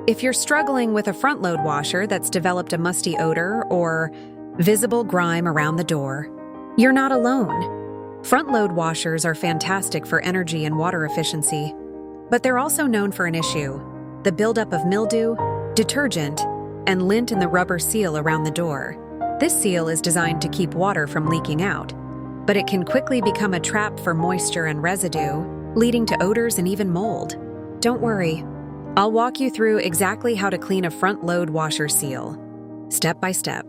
If you're struggling with a front-load washer that's developed a musty odor or visible grime around the door, you're not alone. Front-load washers are fantastic for energy and water efficiency, but they're also known for an issue: the buildup of mildew, detergent, and lint in the rubber seal around the door. This seal is designed to keep water from leaking out, but it can quickly become a trap for moisture and residue, leading to odors and even mold. Don't worry, I'll walk you through exactly how to clean a front-load washer seal, step by step.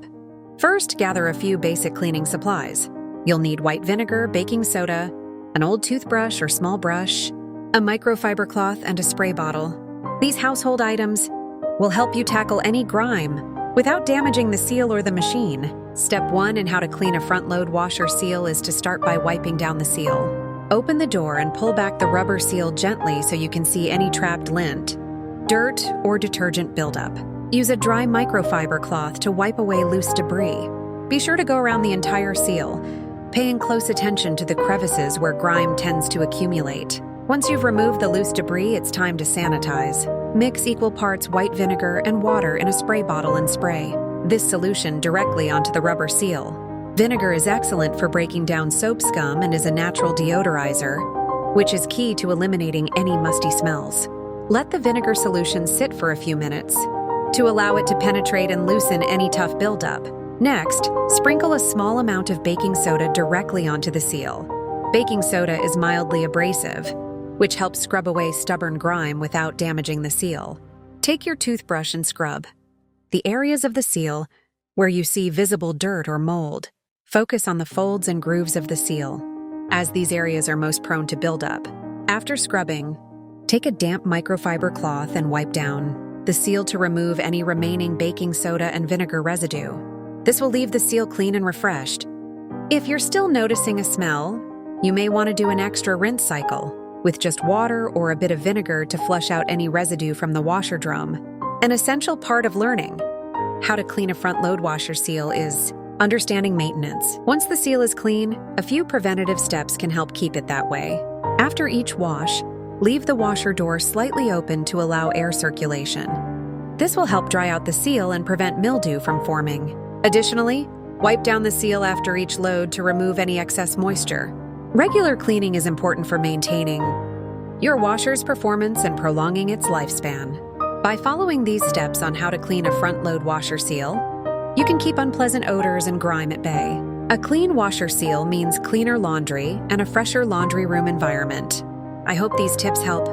First, gather a few basic cleaning supplies. You'll need white vinegar, baking soda, an old toothbrush or small brush, a microfiber cloth, and a spray bottle. These household items will help you tackle any grime without damaging the seal or the machine. Step 1 in how to clean a front-load washer seal is to start by wiping down the seal. Open the door and pull back the rubber seal gently so you can see any trapped lint, dirt, or detergent buildup. Use a dry microfiber cloth to wipe away loose debris. Be sure to go around the entire seal, paying close attention to the crevices where grime tends to accumulate. Once you've removed the loose debris, it's time to sanitize. Mix equal parts white vinegar and water in a spray bottle and spray this solution directly onto the rubber seal. Vinegar is excellent for breaking down soap scum and is a natural deodorizer, which is key to eliminating any musty smells. Let the vinegar solution sit for a few minutes to allow it to penetrate and loosen any tough buildup. Next, sprinkle a small amount of baking soda directly onto the seal. Baking soda is mildly abrasive, which helps scrub away stubborn grime without damaging the seal. Take your toothbrush and scrub the areas of the seal where you see visible dirt or mold. Focus on the folds and grooves of the seal, as these areas are most prone to buildup. After scrubbing, take a damp microfiber cloth and wipe down the seal to remove any remaining baking soda and vinegar residue. This will leave the seal clean and refreshed. If you're still noticing a smell, you may want to do an extra rinse cycle with just water or a bit of vinegar to flush out any residue from the washer drum. An essential part of learning how to clean a front-load washer seal is understanding maintenance. Once the seal is clean, a few preventative steps can help keep it that way. After each wash, leave the washer door slightly open to allow air circulation. This will help dry out the seal and prevent mildew from forming. Additionally, wipe down the seal after each load to remove any excess moisture. Regular cleaning is important for maintaining your washer's performance and prolonging its lifespan. By following these steps on how to clean a front-load washer seal, you can keep unpleasant odors and grime at bay. A clean washer seal means cleaner laundry and a fresher laundry room environment. I hope these tips help